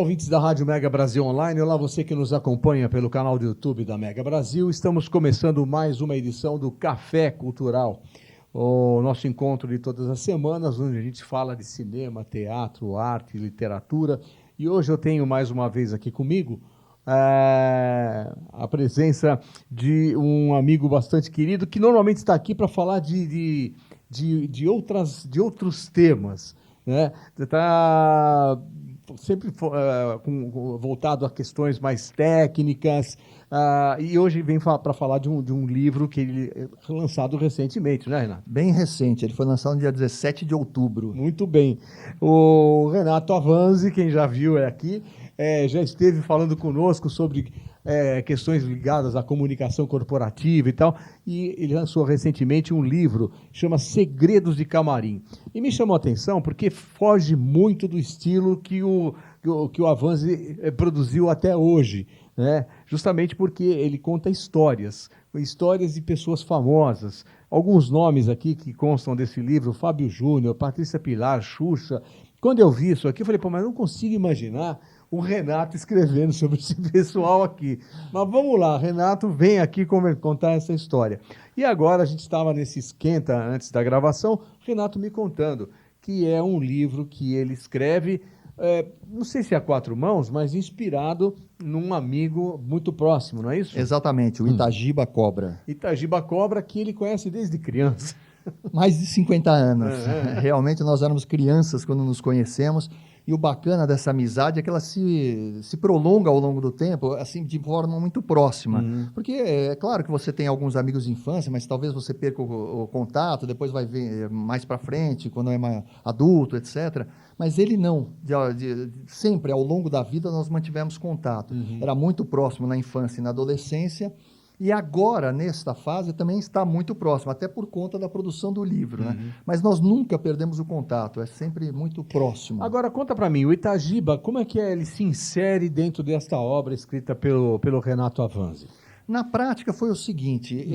ouvintes da Rádio Mega Brasil Online. Olá, você que nos acompanha pelo canal do YouTube da Mega Brasil. Estamos começando mais uma edição do Café Cultural, o nosso encontro de todas as semanas, onde a gente fala de cinema, teatro, arte, literatura. E hoje eu tenho mais uma vez aqui comigo a presença de um amigo bastante querido, que normalmente está aqui para falar de outros temas, né? Está sempre voltado a questões mais técnicas, e hoje vem para falar de um livro que ele foi lançado recentemente, né, Renato? Bem recente, ele foi lançado no dia 17 de outubro. Muito bem. O Renato Avanzi, quem já viu aqui, já esteve falando conosco sobre questões ligadas à comunicação corporativa e tal, e ele lançou recentemente um livro, chama Segredos de Camarim. E me chamou a atenção porque foge muito do estilo que o Avanzi produziu até hoje, né? Justamente porque ele conta histórias de pessoas famosas. Alguns nomes aqui que constam desse livro: Fábio Júnior, Patrícia Pilar, Xuxa. Quando eu vi isso aqui, eu falei, pô, mas eu não consigo imaginar o Renato escrevendo sobre esse pessoal aqui. Mas vamos lá, Renato, vem aqui contar essa história. E agora a gente estava nesse esquenta antes da gravação, Renato me contando que é um livro que ele escreve, não sei se é a quatro mãos, mas inspirado num amigo muito próximo, não é isso? Exatamente, o Itagiba Cobra. Itagiba Cobra, que ele conhece desde criança. Mais de 50 anos. Realmente nós éramos crianças quando nos conhecemos. E o bacana dessa amizade é que ela se prolonga ao longo do tempo, assim, de forma muito próxima. Porque é claro que você tem alguns amigos de infância, mas talvez você perca o contato, depois vai ver mais para frente, quando é mais adulto, etc. Mas ele não. Sempre, ao longo da vida, nós mantivemos contato. Era muito próximo na infância e na adolescência. E agora, nesta fase, também está muito próximo, até por conta da produção do livro, né? Mas nós nunca perdemos o contato, é sempre muito próximo. Agora, conta para mim, o Itagiba, como é que ele se insere dentro desta obra escrita pelo Renato Avanzi? Na prática, foi o seguinte,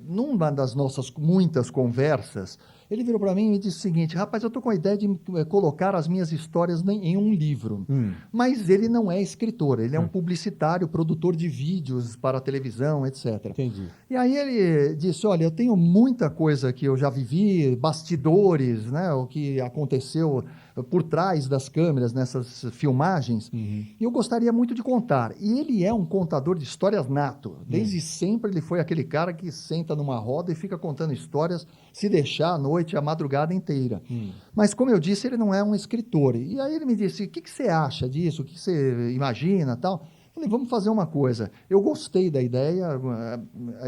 numa das nossas muitas conversas, ele virou para mim e me disse o seguinte: rapaz, eu estou com a ideia de colocar as minhas histórias em um livro. Mas ele não é escritor, ele é um publicitário, produtor de vídeos para a televisão, etc. Entendi. E aí ele disse: olha, eu tenho muita coisa que eu já vivi, bastidores, né, o que aconteceu por trás das câmeras nessas filmagens, e eu gostaria muito de contar. E ele é um contador de histórias nato. Desde sempre ele foi aquele cara que senta numa roda e fica contando histórias, se deixar à noite, a madrugada inteira. Mas, como eu disse, ele não é um escritor. E aí ele me disse: o que você acha disso? O que você imagina, tal? Falei, vamos fazer uma coisa. Eu gostei da ideia,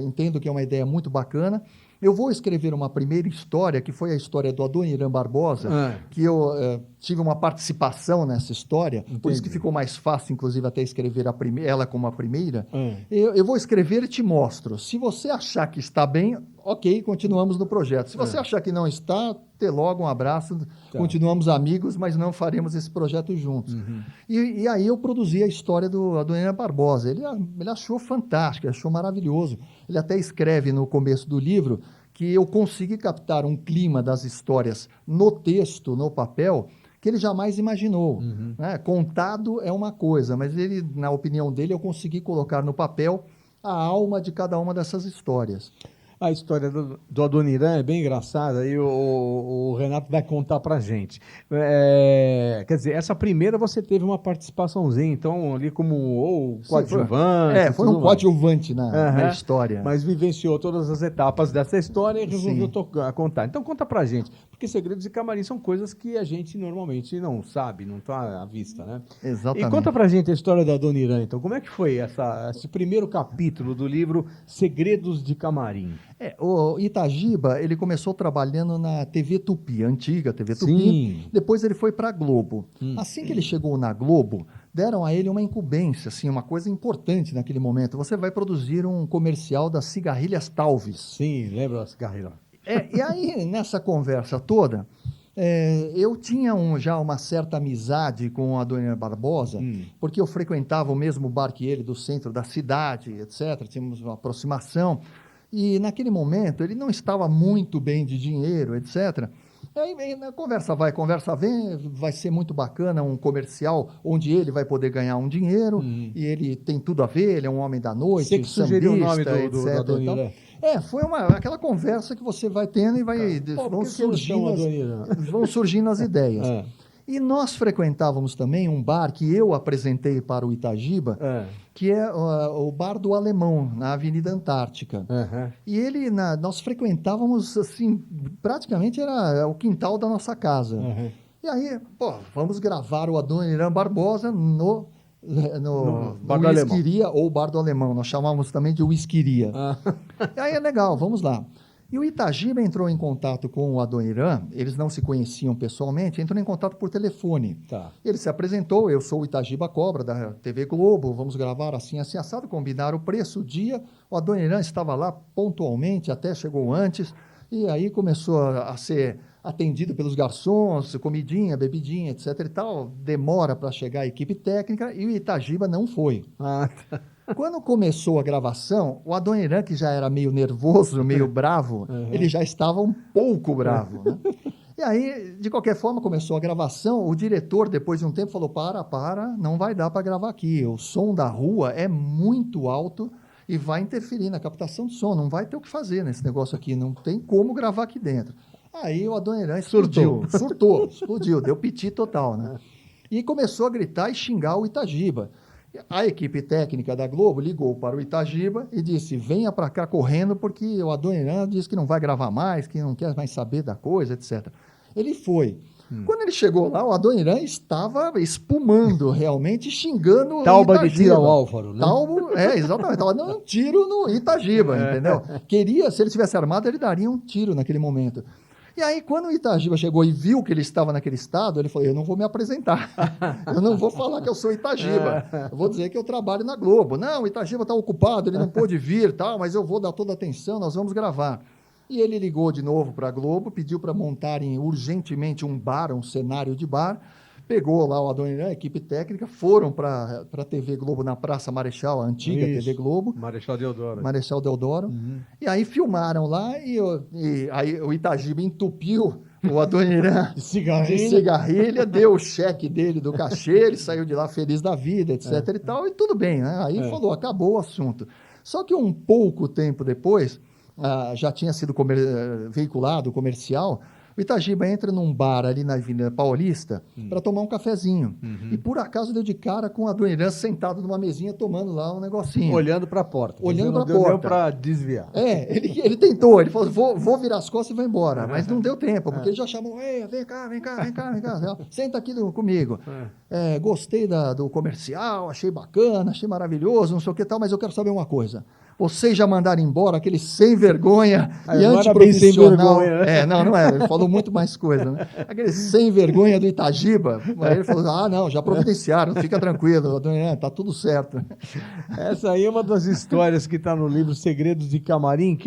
entendo que é uma ideia muito bacana. Eu vou escrever uma primeira história, que foi a história do Adoniran Barbosa, que eu tive uma participação nessa história. Entendi. Por isso que ficou mais fácil, inclusive, até escrever ela como a primeira. Eu vou escrever e te mostro. Se você achar que está bem, ok, continuamos no projeto. Se você achar que não está, até logo, um abraço, continuamos amigos, mas não faremos esse projeto juntos. E aí eu produzi a história do Adoniran Barbosa. Ele achou fantástico, achou maravilhoso. Ele até escreve no começo do livro que eu consegui captar um clima das histórias no texto, no papel, que ele jamais imaginou. Né? Contado é uma coisa, mas ele, na opinião dele, eu consegui colocar no papel a alma de cada uma dessas histórias. A história do Adoniran é bem engraçada e o Renato vai contar pra gente. Quer dizer, essa primeira você teve uma participaçãozinha, então, ali como coadjuvante. Foi um coadjuvante na história. Mas vivenciou todas as etapas dessa história e resolveu contar. Então, conta pra gente, porque Segredos de Camarim são coisas que a gente normalmente não sabe, não está à vista, né? Exatamente. E conta pra gente a história da Adoniran, então, como é que foi esse primeiro capítulo do livro Segredos de Camarim? O Itagiba, ele começou trabalhando na TV Tupi, a antiga TV Tupi. Sim. Depois ele foi para a Globo. Assim que ele chegou na Globo, deram a ele uma incumbência, assim, uma coisa importante naquele momento. Você vai produzir um comercial das cigarrilhas Talves. Sim, lembra das cigarrilhas. E aí, nessa conversa toda, eu tinha já uma certa amizade com a Adoniran Barbosa, porque eu frequentava o mesmo bar que ele, do centro da cidade, etc. Tínhamos uma aproximação. E naquele momento ele não estava muito bem de dinheiro, etc. Aí a conversa vai, conversa vem, vai ser muito bacana um comercial onde ele vai poder ganhar um dinheiro e ele tem tudo a ver, ele é um homem da noite, Você que sugeriu o nome sambista, da Dona Então, Irã. foi aquela conversa que você vai tendo e vão surgindo as ideias. E nós frequentávamos também um bar que eu apresentei para o Itagiba, que é o Bar do Alemão, na Avenida Antártica. E nós frequentávamos, assim, praticamente era o quintal da nossa casa. E aí, vamos gravar o Adoniran Barbosa no Whiskeria ou Bar do Alemão. Nós chamávamos também de Whiskeria. E aí é legal, vamos lá. E o Itagiba entrou em contato com o Adoniran, eles não se conheciam pessoalmente, entrou em contato por telefone. Ele se apresentou, eu sou o Itagiba Cobra, da TV Globo, vamos gravar assim, assim, assado, combinaram o preço, o dia, o Adoniran estava lá pontualmente, até chegou antes, e aí começou a ser atendido pelos garçons, comidinha, bebidinha, etc e tal, demora para chegar a equipe técnica, e o Itagiba não foi. Quando começou a gravação, o Adoniran, que já era meio nervoso, meio bravo, ele já estava um pouco bravo, né? E aí, de qualquer forma, começou a gravação, o diretor, depois de um tempo, falou, para, não vai dar para gravar aqui, o som da rua é muito alto e vai interferir na captação de som, não vai ter o que fazer nesse negócio aqui, não tem como gravar aqui dentro. Aí o Adoniran explodiu, deu piti total, né? E começou a gritar e xingar o Itagiba. A equipe técnica da Globo ligou para o Itagiba e disse, venha para cá correndo, porque o Adoniran disse que não vai gravar mais, que não quer mais saber da coisa, etc. Ele foi. Quando ele chegou lá, o Adoniran estava espumando, realmente, xingando o Tauba Itagiba. de tiro ao Álvaro, né? Exatamente, estava dando um tiro no Itagiba, entendeu? Se ele tivesse armado, ele daria um tiro naquele momento. E aí, quando o Itagiba chegou e viu que ele estava naquele estado, ele falou, eu não vou me apresentar, eu não vou falar que eu sou Itagiba, eu vou dizer que eu trabalho na Globo. Não, o Itagiba está ocupado, ele não pôde vir, tal, mas eu vou dar toda a atenção, nós vamos gravar. E ele ligou de novo para a Globo, pediu para montarem urgentemente um bar, um cenário de bar, pegou lá o Adoniran, a equipe técnica, foram para a TV Globo na Praça Marechal, a antiga TV Globo. Marechal Deodoro. E aí filmaram lá e aí o Itagiba entupiu o Adoniran de cigarrilha, deu o cheque dele do cachê, ele saiu de lá feliz da vida, etc e tal, e tudo bem, né? Aí falou, acabou o assunto. Só que um pouco tempo depois, já tinha sido veiculado o comercial, o Itagiba entra num bar ali na Avenida Paulista para tomar um cafezinho. E por acaso deu de cara com o Adoniran sentado numa mesinha tomando lá um negocinho. Olhando para a porta. Olhando para a porta. Deu para desviar. Ele tentou, ele falou, vou virar as costas e vou embora. Mas não deu tempo, porque ele já chamou, vem cá, senta aqui comigo. Gostei do comercial, achei bacana, achei maravilhoso, não sei o que tal, mas eu quero saber uma coisa. Vocês já mandaram embora aquele sem vergonha e antiprofissional. Não era. Ele falou muito mais coisa, né? Aquele sem vergonha do Itagiba. Aí ele falou, não, já providenciaram, fica tranquilo, tá tudo certo. Essa aí é uma das histórias que está no livro Segredos de Camarim.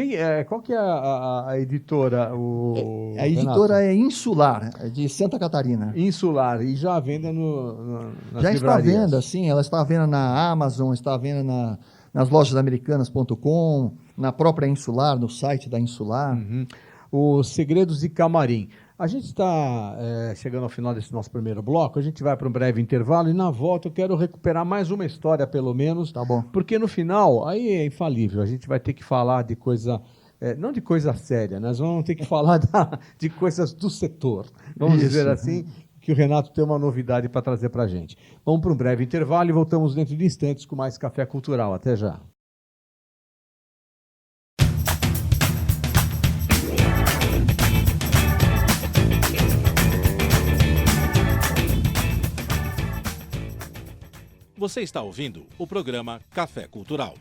Qual que é a editora? A editora é Insular, de Santa Catarina. Insular, e já à venda nas já livrarias. Está à venda, sim. Ela está à venda na Amazon, está à venda nas lojasamericanas.com, na própria Insular, no site da Insular. Os Segredos de Camarim. A gente está chegando ao final desse nosso primeiro bloco, a gente vai para um breve intervalo e na volta eu quero recuperar mais uma história, pelo menos. Tá bom. Porque no final, aí é infalível, a gente vai ter que falar de coisa, não de coisa séria, nós vamos ter que falar de coisas do setor, vamos dizer assim, que o Renato tem uma novidade para trazer para a gente. Vamos para um breve intervalo e voltamos dentro de instantes com mais Café Cultural. Até já. Você está ouvindo o programa Café Cultural.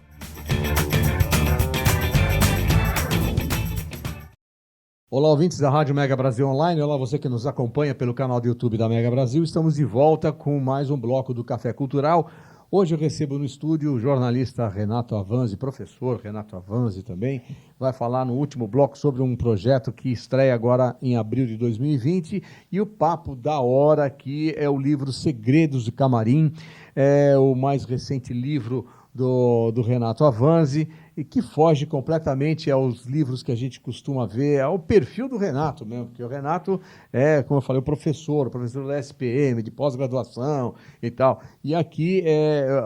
Olá, ouvintes da Rádio Mega Brasil Online. Olá, você que nos acompanha pelo canal do YouTube da Mega Brasil. Estamos de volta com mais um bloco do Café Cultural. Hoje eu recebo no estúdio o jornalista Renato Avanzi, professor Renato Avanzi também. Vai falar no último bloco sobre um projeto que estreia agora em abril de 2020. E o papo da hora aqui é o livro Segredos de Camarim. é o mais recente livro do Renato Avanzi, e que foge completamente aos livros que a gente costuma ver, ao perfil do Renato mesmo, porque o Renato é, como eu falei, o professor da SPM, de pós-graduação e tal. E aqui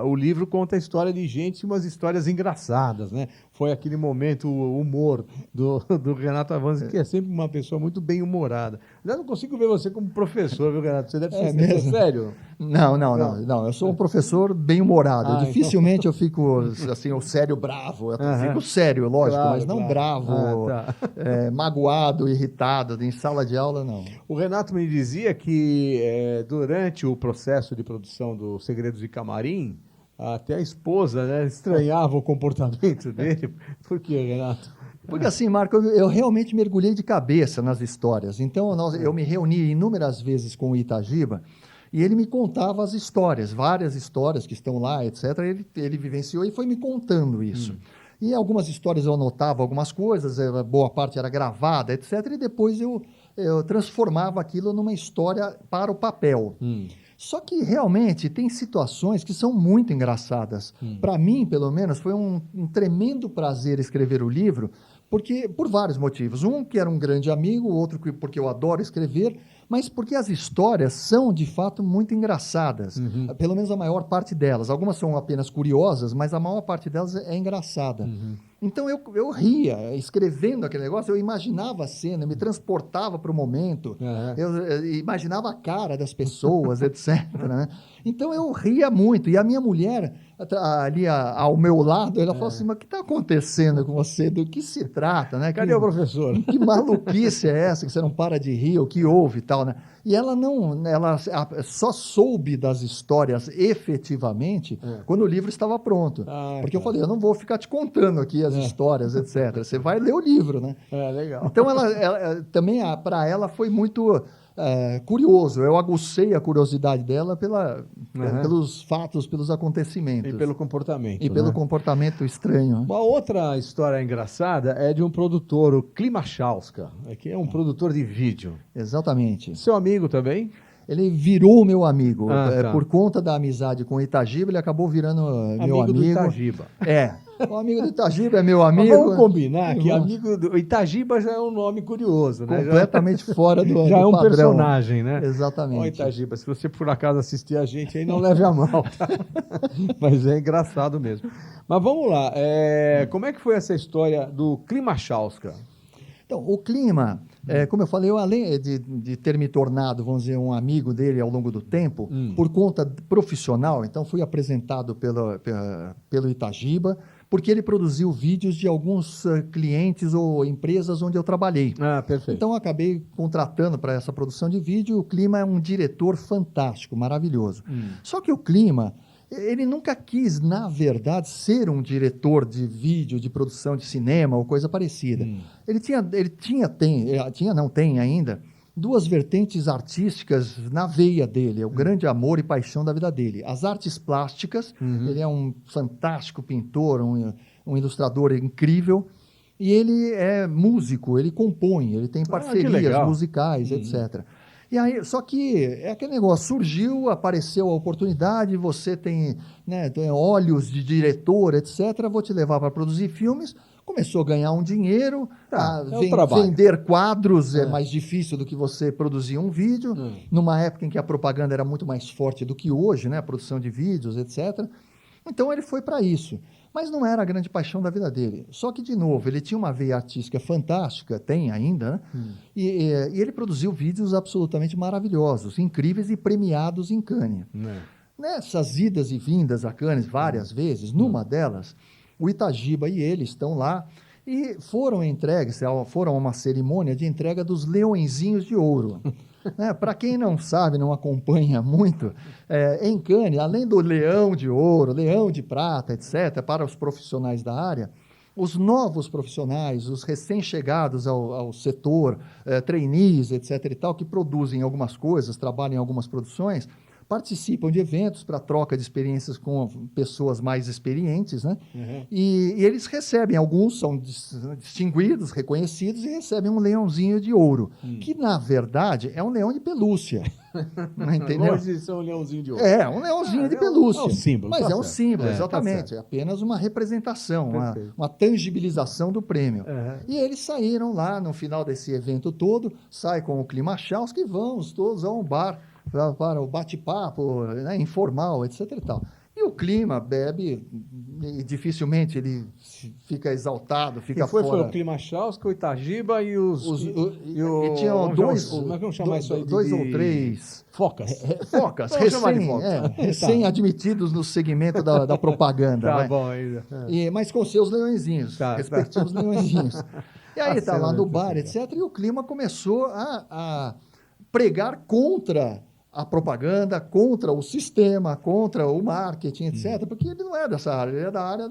o livro conta a história de gente, umas histórias engraçadas, né? Foi aquele momento, o humor do Renato Avanzi, que é sempre uma pessoa muito bem-humorada. Eu não consigo ver você como professor, viu, Renato? Você deve ser mesmo? sério? Não. Eu sou um professor bem-humorado. Dificilmente então... eu fico assim, o sério bravo. Eu fico sério, lógico, claro, mas não claro. bravo, magoado, irritado. Em sala de aula, não. O Renato me dizia que durante o processo de produção do Segredos de Camarim, até a esposa, né, estranhava o comportamento dele. Por que, Renato? Porque assim, Marco, eu realmente mergulhei de cabeça nas histórias. Então, eu me reuni inúmeras vezes com o Itagiba e ele me contava as histórias, várias histórias que estão lá, etc. Ele vivenciou e foi me contando isso. E algumas histórias eu anotava algumas coisas, boa parte era gravada, etc. E depois eu transformava aquilo numa história para o papel. Só que realmente tem situações que são muito engraçadas. Para mim, pelo menos, foi um tremendo prazer escrever o livro, porque por vários motivos. Um, que era um grande amigo, outro, porque eu adoro escrever, mas porque as histórias são, de fato, muito engraçadas. Pelo menos a maior parte delas. Algumas são apenas curiosas, mas a maior parte delas é engraçada. Então eu ria, escrevendo aquele negócio, eu imaginava a cena, eu me transportava para o momento, eu imaginava a cara das pessoas, etc. Né? Então eu ria muito. E a minha mulher, ali ao meu lado, ela falou assim, mas o que está acontecendo com você? Do que se trata? Né? Cadê o professor? Que maluquice é essa que você não para de rir, o que houve e tal, né? E ela só soube das histórias efetivamente quando o livro estava pronto. Porque eu falei, eu não vou ficar te contando aqui as histórias, etc. Você vai ler o livro, né? Legal. Então, ela também, para ela, foi muito curioso. Eu aguçei a curiosidade dela pelos fatos, pelos acontecimentos. E pelo comportamento. E pelo comportamento estranho. Uma outra história engraçada é de um produtor, o Klimachowska, que é um produtor de vídeo. Exatamente. Seu amigo também? Ele virou meu amigo. Tá. Por conta da amizade com o Itagiba, ele acabou virando meu amigo. Do Itagiba. O amigo do Itagiba é meu amigo. Mas vamos combinar que amigo do Itagiba já é um nome curioso, né? Completamente fora do já do é um padrão. Personagem, né? Exatamente. Ó, Itagiba, se você por acaso assistir a gente aí, não leve a mal, tá? Mas é engraçado mesmo. Mas vamos lá, como é que foi essa história do Klimachowska? Então, o Clima, como eu falei, eu, além de ter me tornado, vamos dizer, um amigo dele ao longo do tempo, por conta profissional, então fui apresentado pelo Itagiba, porque ele produziu vídeos de alguns clientes ou empresas onde eu trabalhei. Perfeito. Então, eu acabei contratando para essa produção de vídeo. O Clima é um diretor fantástico, maravilhoso. Só que o Clima, ele nunca quis, na verdade, ser um diretor de vídeo, de produção de cinema ou coisa parecida. Ele tem ainda, duas vertentes artísticas na veia dele, é o grande amor e paixão da vida dele. As artes plásticas, ele é um fantástico pintor, um ilustrador incrível, e ele é músico, ele compõe, ele tem parcerias musicais, etc. E aí, só que é aquele negócio, surgiu, apareceu a oportunidade, você tem olhos de diretor, etc., vou te levar para produzir filmes. Começou a ganhar um dinheiro, vender quadros é mais difícil do que você produzir um vídeo, numa época em que a propaganda era muito mais forte do que hoje, né? A produção de vídeos, etc. Então ele foi para isso, mas não era a grande paixão da vida dele. Só que, de novo, ele tinha uma veia artística fantástica, tem ainda, né? E ele produziu vídeos absolutamente maravilhosos, incríveis e premiados em Cannes. Nessas idas e vindas a Cannes várias vezes, numa delas, o Itagiba e ele estão lá e foram a uma cerimônia de entrega dos Leõezinhos de Ouro. Para quem não sabe, não acompanha muito, em Cannes, além do Leão de Ouro, Leão de Prata, etc., para os profissionais da área, os novos profissionais, os recém-chegados ao setor, trainees, etc. e tal, que produzem algumas coisas, trabalham em algumas produções, participam de eventos para troca de experiências com pessoas mais experientes, né? E eles recebem, alguns são distinguidos, reconhecidos, e recebem um leãozinho de ouro, que na verdade é um leão de pelúcia. Não entendeu? Longe de ser um leãozinho de ouro. É, um leãozinho de pelúcia. É um símbolo. Mas tá é um certo. símbolo, Tá exatamente. certo. É apenas uma representação, Perfeito. uma tangibilização do prêmio. Uhum. E eles saíram lá no final desse evento todo, sai com o Klimachowski, vamos todos a um bar para o bate-papo, né, informal, etc. e tal. E o Klima bebe e dificilmente ele fica exaltado, fica Quem foi fora. o Klimachowski, o Itagiba e os... E tinham como é que vamos chamar isso aí? dois ou três Focas. focas, Vamos chamar de recém admitidos no segmento da propaganda. Tá vai. bom ainda. Mas com seus leõezinhos, Tá. respectivos leõezinhos. E aí Tá tá lá certo, no bar, tá etc. E o Klima começou a pregar contra a propaganda, contra o sistema, contra o marketing, etc. Porque ele não é dessa área, ele é da área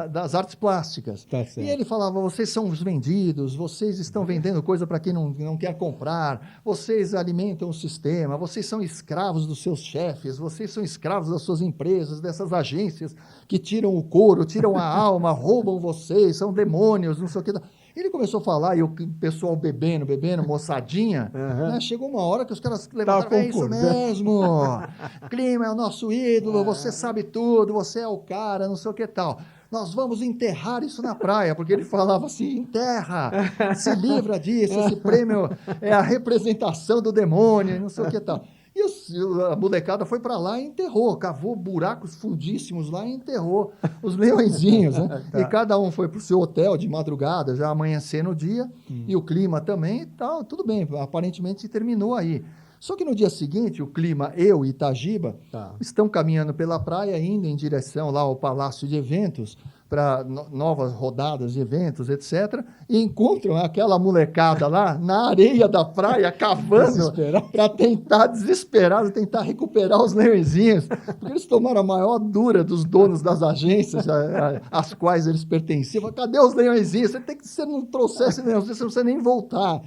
das artes plásticas. Tá certo. E ele falava, vocês são os vendidos, vocês estão vendendo coisa para quem não quer comprar, vocês alimentam o sistema, vocês são escravos dos seus chefes, vocês são escravos das suas empresas, dessas agências que tiram o couro, tiram a alma, roubam vocês, são demônios, não sei o que. Ele começou a falar, e o pessoal bebendo, moçadinha, né? Chegou uma hora que os caras levantaram, é isso mesmo, Klima é o nosso ídolo, você sabe tudo, você é o cara, não sei o que tal. Nós vamos enterrar isso na praia, porque ele falava assim, enterra, se livra disso, esse prêmio é a representação do demônio, não sei o que tal. E a molecada foi para lá e enterrou, cavou buracos fundíssimos lá e enterrou os leõezinhos, né? Tá. E cada um foi para o seu hotel de madrugada, já amanhecendo o dia, e o Klima também e tal, tudo bem, aparentemente terminou aí. Só que no dia seguinte, o Klima, eu e Itagiba estão caminhando pela praia, indo em direção lá ao Palácio de Eventos, para novas rodadas de eventos, etc., e encontram aquela molecada lá na areia da praia, cavando, para tentar recuperar os leõezinhos, porque eles tomaram a maior dura dos donos das agências às quais eles pertenciam. Falaram, cadê os leõezinhos? Você não trouxesse leõezinhos, você não precisa nem voltar.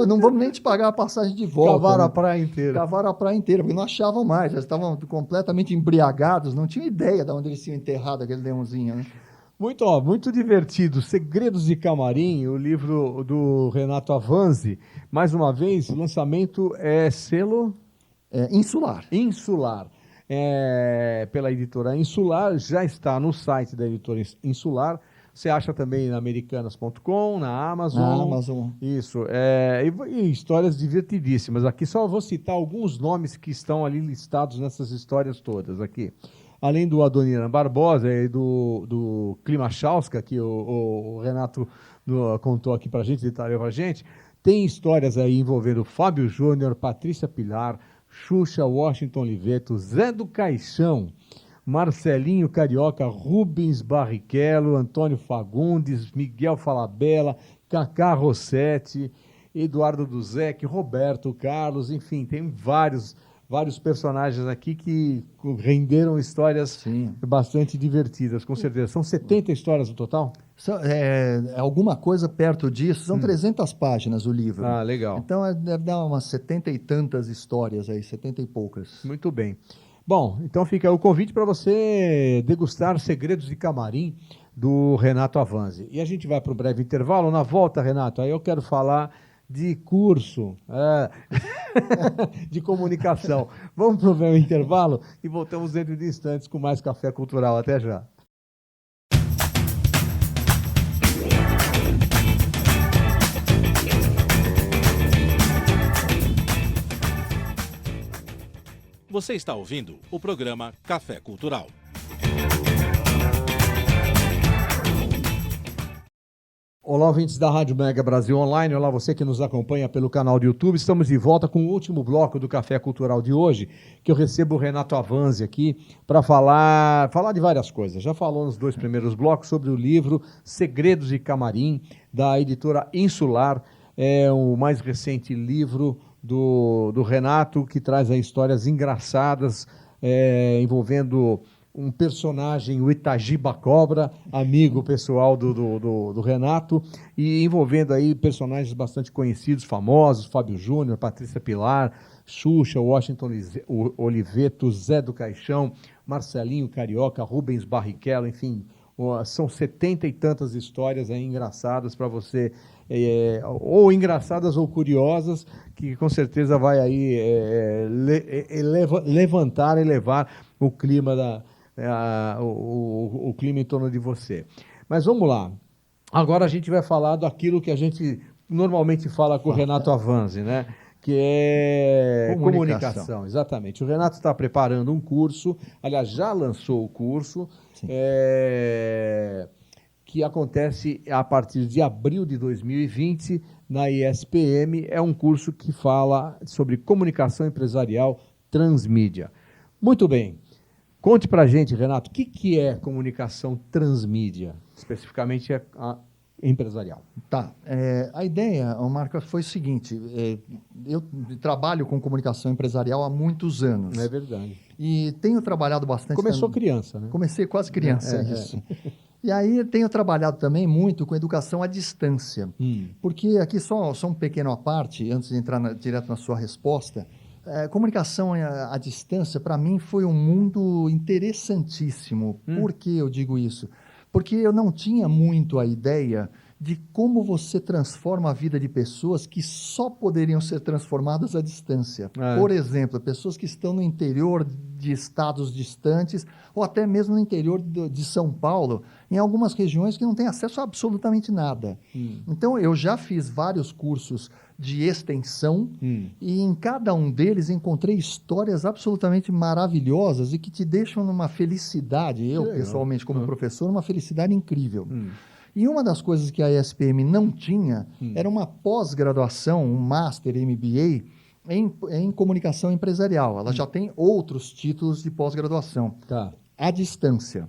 Não vamos nem te pagar a passagem de volta. Cavaram né? a praia inteira. Cavaram a praia inteira, porque não achavam mais, já estavam completamente embriagados, não tinham ideia de onde eles tinham enterrado aquele leãozinho, né? Muito divertido. Segredos de Camarim, o livro do Renato Avanzi. Mais uma vez, o lançamento é selo... Insular. Insular. Pela editora Insular, já está no site da editora Insular. Você acha também na americanas.com, na Amazon. Na Amazon. Isso. E histórias divertidíssimas. Aqui só vou citar alguns nomes que estão ali listados nessas histórias todas aqui. Além do Adoniran Barbosa e do Klimachowski, que o Renato contou aqui para a gente, detalhou para a gente, tem histórias aí envolvendo Fábio Júnior, Patrícia Pilar, Xuxa, Washington Oliveto, Zé do Caixão, Marcelinho Carioca, Rubens Barrichello, Antônio Fagundes, Miguel Falabella, Cacá Rossetti, Eduardo Duzec, Roberto Carlos, enfim, tem vários personagens aqui que renderam histórias bastante divertidas, com certeza. São 70 histórias no total? Alguma coisa perto disso. São 300 páginas o livro. Ah, legal. Então, deve dar umas 70 e tantas histórias aí, 70 e poucas. Muito bem. Bom, então fica o convite para você degustar Segredos de Camarim, do Renato Avanzi. E a gente vai para um breve intervalo. Na volta, Renato, aí eu quero falar de curso, de comunicação. Vamos para o intervalo e voltamos dentro de instantes com mais Café Cultural. Até já. Você está ouvindo o programa Café Cultural. Olá, ouvintes da Rádio Mega Brasil Online. Olá, você que nos acompanha pelo canal do YouTube. Estamos de volta com o último bloco do Café Cultural de hoje, que eu recebo o Renato Avanzi aqui para falar de várias coisas. Já falou nos 2 primeiros blocos sobre o livro Segredos de Camarim, da editora Insular. É o mais recente livro do Renato, que traz aí histórias engraçadas envolvendo um personagem, o Itagiba Cobra, amigo pessoal do Renato, e envolvendo aí personagens bastante conhecidos, famosos, Fábio Júnior, Patrícia Pilar, Xuxa, Washington Oliveto, Zé do Caixão, Marcelinho Carioca, Rubens Barrichello, enfim, são 70 e tantas histórias aí engraçadas para você, ou engraçadas ou curiosas, que com certeza vai aí levantar e levar o clima o clima em torno de você. Mas vamos lá. Agora a gente vai falar daquilo que a gente normalmente fala com o Renato Avanzi, né? Que é comunicação. Exatamente. O Renato está preparando um curso, aliás, já lançou o curso, que acontece a partir de abril de 2020 na ESPM. É um curso que fala sobre comunicação empresarial transmídia. Muito bem. Conte pra gente, Renato, o que é comunicação transmídia, especificamente a empresarial? Tá. A ideia, Marcos, foi o seguinte, eu trabalho com comunicação empresarial há muitos anos. É verdade. E tenho trabalhado bastante... Começou criança, né? Comecei quase criança, isso. E aí tenho trabalhado também muito com educação à distância. Porque aqui só um pequeno à parte, antes de entrar direto na sua resposta... comunicação à distância, para mim, foi um mundo interessantíssimo. Por que eu digo isso? Porque eu não tinha muito a ideia de como você transforma a vida de pessoas que só poderiam ser transformadas à distância. Por exemplo, pessoas que estão no interior de estados distantes, ou até mesmo no interior de São Paulo, em algumas regiões que não têm acesso a absolutamente nada. Então, eu já fiz vários cursos de extensão, e em cada um deles encontrei histórias absolutamente maravilhosas e que te deixam numa felicidade, pessoalmente como professor, uma felicidade incrível. E uma das coisas que a ESPM não tinha era uma pós-graduação, um Master MBA em comunicação empresarial. Ela já tem outros títulos de pós-graduação, à distância.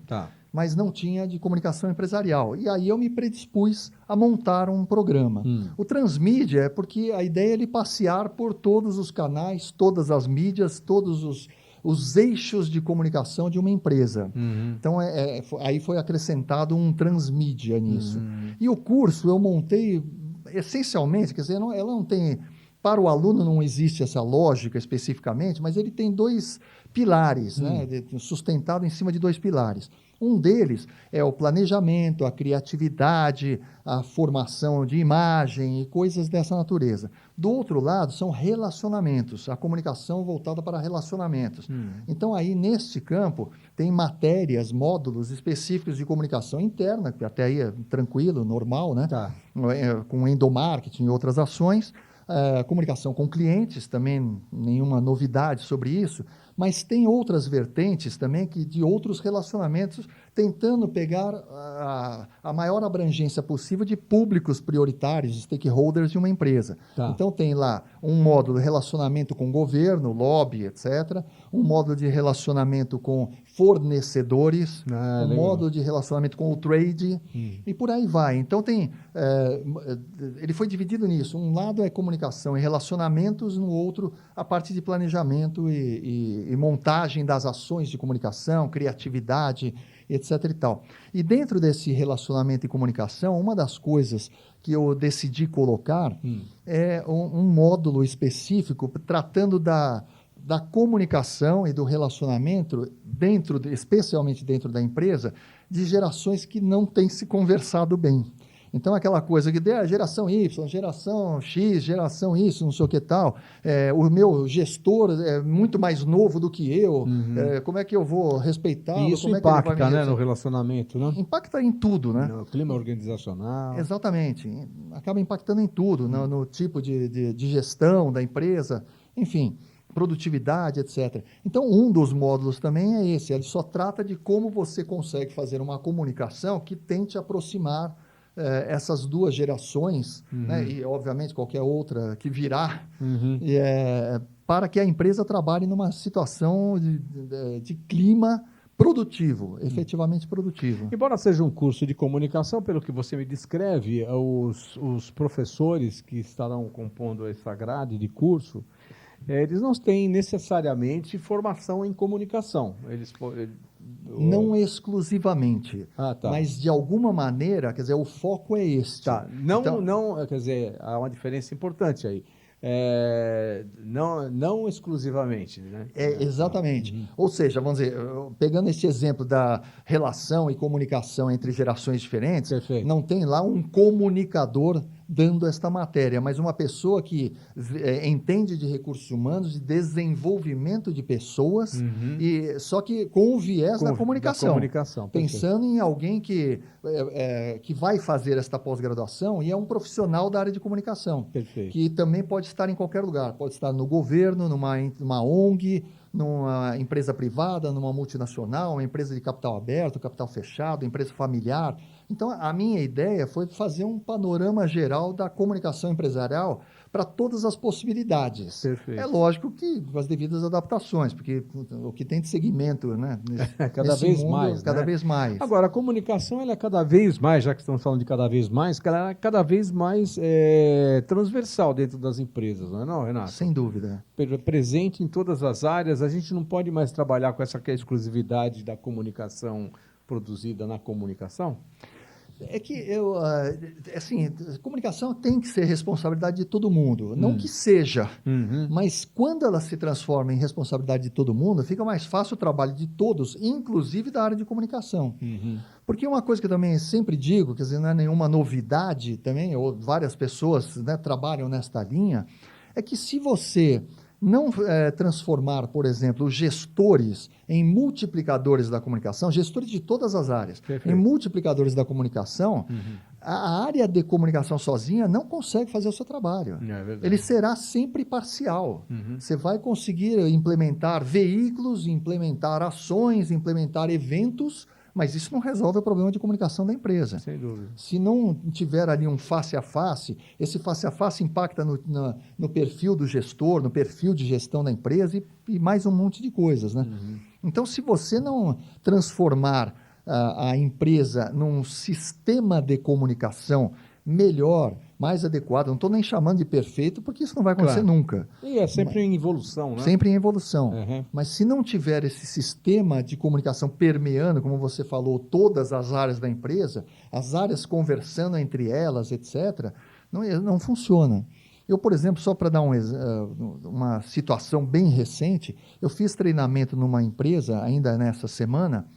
Mas não tinha de comunicação empresarial. E aí eu me predispus a montar um programa. O Transmídia é porque a ideia é ele passear por todos os canais, todas as mídias, todos os eixos de comunicação de uma empresa. Então, aí foi acrescentado um Transmídia nisso. E o curso eu montei essencialmente, quer dizer, ela não tem... Para o aluno não existe essa lógica especificamente, mas ele tem dois pilares, né, sustentado em cima de dois pilares. Um deles é o planejamento, a criatividade, a formação de imagem e coisas dessa natureza. Do outro lado, são relacionamentos, a comunicação voltada para relacionamentos. Então, aí, neste campo, tem matérias, módulos específicos de comunicação interna, que até aí é tranquilo, normal, né? Com endomarketing e outras ações. Comunicação com clientes, também nenhuma novidade sobre isso, mas tem outras vertentes também de outros relacionamentos, tentando pegar a maior abrangência possível de públicos prioritários, stakeholders de uma empresa. Então tem lá um módulo de relacionamento com o governo, lobby, etc., um módulo de relacionamento com fornecedores, módulo de relacionamento com o trade, e por aí vai. Então ele foi dividido nisso. Um lado é comunicação e relacionamentos, no outro a parte de planejamento e montagem das ações de comunicação, criatividade, etc. e tal. E dentro desse relacionamento e comunicação, uma das coisas que eu decidi colocar é um módulo específico tratando da comunicação e do relacionamento, especialmente dentro da empresa, de gerações que não têm se conversado bem. Então, aquela coisa que geração Y, geração X, geração isso, não sei o que tal, o meu gestor é muito mais novo do que eu, como é que eu vou respeitá-lo? E isso como impacta, é que ele vai no relacionamento, né? Impacta em tudo, né? No clima organizacional. Exatamente. Acaba impactando em tudo, no tipo de gestão da empresa, enfim, produtividade, etc. Então, um dos módulos também é esse, ele só trata de como você consegue fazer uma comunicação que tente aproximar essas duas gerações, né, e obviamente qualquer outra que virá, para que a empresa trabalhe numa situação de clima produtivo, efetivamente produtivo. Embora seja um curso de comunicação, pelo que você me descreve, os professores que estarão compondo essa grade de curso, eles não têm necessariamente formação em comunicação. Eles Não exclusivamente, Ah, tá. mas de alguma maneira, quer dizer, o foco é este. Tá. Quer dizer, há uma diferença importante aí. Não exclusivamente, né? Exatamente. Ou seja, vamos dizer, pegando esse exemplo da relação e comunicação entre gerações diferentes, Perfeito. não tem lá um comunicador dando esta matéria, mas uma pessoa que entende de recursos humanos, de desenvolvimento de pessoas, só que com o viés da comunicação. Pensando em alguém que vai fazer esta pós-graduação e é um profissional da área de comunicação. Perfeito. Que também pode estar em qualquer lugar. Pode estar no governo, numa ONG, numa empresa privada, numa multinacional, uma empresa de capital aberto, capital fechado, empresa familiar. Então, a minha ideia foi fazer um panorama geral da comunicação empresarial para todas as possibilidades. Perfeito. É lógico que com as devidas adaptações, porque o que tem de segmento, né? Cada vez mais. Cada vez mais. Agora, a comunicação, ela é cada vez mais, já que estamos falando de cada vez mais, ela é cada vez mais transversal dentro das empresas, não é não, Renato? Sem dúvida. Presente em todas as áreas, a gente não pode mais trabalhar com essa exclusividade da comunicação produzida na comunicação? É que comunicação tem que ser responsabilidade de todo mundo. Não que seja, mas quando ela se transforma em responsabilidade de todo mundo, fica mais fácil o trabalho de todos, inclusive da área de comunicação. Porque uma coisa que eu também sempre digo, quer dizer, não é nenhuma novidade também, ou várias pessoas, né, trabalham nesta linha, é que se você não transformar, por exemplo, os gestores em multiplicadores da comunicação, gestores de todas as áreas, Perfeito. em multiplicadores da comunicação, a área de comunicação sozinha não consegue fazer o seu trabalho. Ele será sempre parcial. Você vai conseguir implementar veículos, implementar ações, implementar eventos, mas isso não resolve o problema de comunicação da empresa. Sem dúvida. Se não tiver ali um face a face, esse face a face impacta no perfil do gestor, no perfil de gestão da empresa e mais um monte de coisas, né? Então, se você não transformar a empresa num sistema de comunicação melhor, mais adequado, não estou nem chamando de perfeito, porque isso não vai acontecer nunca. E é sempre em evolução, né? Sempre em evolução. Mas se não tiver esse sistema de comunicação permeando, como você falou, todas as áreas da empresa, as áreas conversando entre elas, etc., não funciona. Eu, por exemplo, só para dar uma situação bem recente, eu fiz treinamento numa empresa, ainda nessa semana,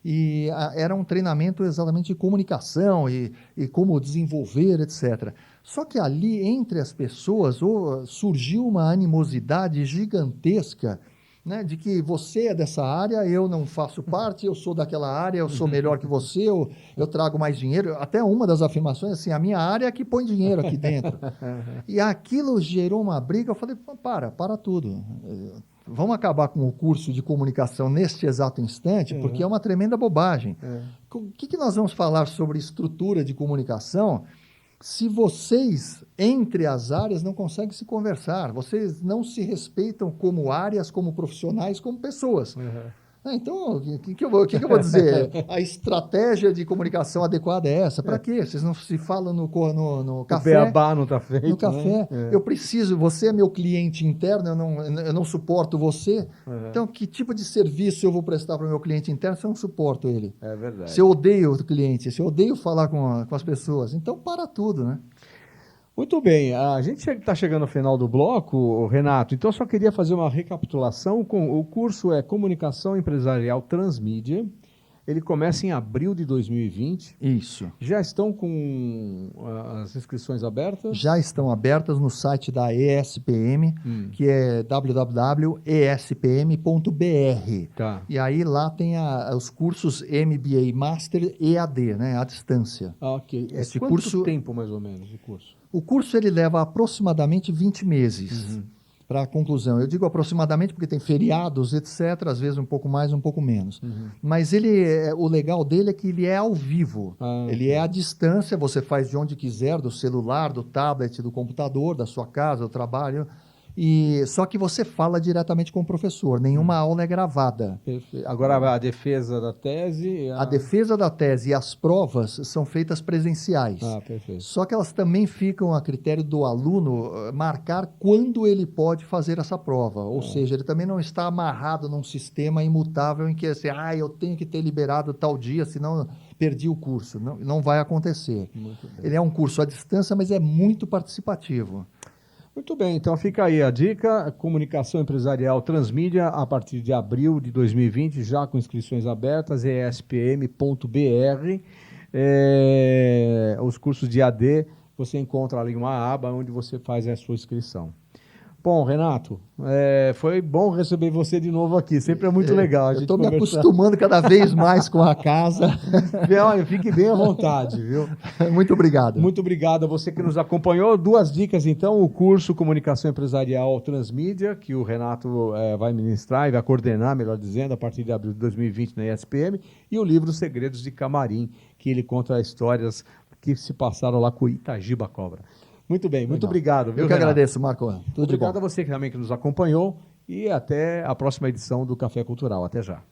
e era um treinamento exatamente de comunicação e como desenvolver, etc. Só que ali, entre as pessoas, surgiu uma animosidade gigantesca, né, de que você é dessa área, eu não faço parte, eu sou daquela área, eu sou melhor que você, eu trago mais dinheiro. Até uma das afirmações, assim, a minha área é que põe dinheiro aqui dentro. E aquilo gerou uma briga, eu falei, para tudo. Vamos acabar com o curso de comunicação neste exato instante, porque é uma tremenda bobagem. O que nós vamos falar sobre estrutura de comunicação se vocês, entre as áreas, não conseguem se conversar? Vocês não se respeitam como áreas, como profissionais, como pessoas. Então, o que eu vou dizer? A estratégia de comunicação adequada é essa? Para quê? Vocês não se falam no café? O beabá não está feito. No café. Né? Eu preciso, você é meu cliente interno, eu não suporto você. Então, que tipo de serviço eu vou prestar para o meu cliente interno se eu não suporto ele? É verdade. Se eu odeio o cliente, se eu odeio falar com as pessoas. Então, para tudo, né? Muito bem, a gente está chegando ao final do bloco, Renato, então eu só queria fazer uma recapitulação. O curso é Comunicação Empresarial Transmídia, ele começa em abril de 2020. Isso. Já estão com as inscrições abertas? Já estão abertas no site da ESPM, que é www.espm.br. Tá. E aí lá tem os cursos MBA Master EAD, né, à distância. Ok. Esse Quanto curso, tempo mais ou menos o curso? O curso ele leva aproximadamente 20 meses para a conclusão. Eu digo aproximadamente porque tem feriados, etc., às vezes um pouco mais, um pouco menos. Mas o legal dele é que ele é ao vivo. Ele é à distância, você faz de onde quiser, do celular, do tablet, do computador, da sua casa, do trabalho. Só que você fala diretamente com o professor, nenhuma aula é gravada. Perfeito. Agora, a defesa da tese... A defesa da tese e as provas são feitas presenciais. Perfeito. Só que elas também ficam a critério do aluno marcar quando ele pode fazer essa prova. Ou seja, ele também não está amarrado num sistema imutável em que assim, eu tenho que ter liberado tal dia, senão perdi o curso. Não, não vai acontecer. Ele é um curso à distância, mas é muito participativo. Muito bem, então fica aí a dica, Comunicação Empresarial Transmídia, a partir de abril de 2020, já com inscrições abertas, espm.br. Os cursos de AD, você encontra ali uma aba onde você faz a sua inscrição. Bom, Renato, foi bom receber você de novo aqui, sempre é muito legal. Eu estou me acostumando cada vez mais com a casa. Olha, fique bem à vontade, viu? Muito obrigado. Muito obrigado a você que nos acompanhou. 2 dicas, então, o curso Comunicação Empresarial Transmídia, que o Renato vai ministrar e vai coordenar, melhor dizendo, a partir de abril de 2020 na ESPM, e o livro Segredos de Camarim, que ele conta histórias que se passaram lá com o Itagiba Cobra. Muito bem, muito obrigado. Viu, Eu que Renato? agradeço, Marco. Tudo Obrigado de bom. a você que também que nos acompanhou e até a próxima edição do Café Cultural. Até já.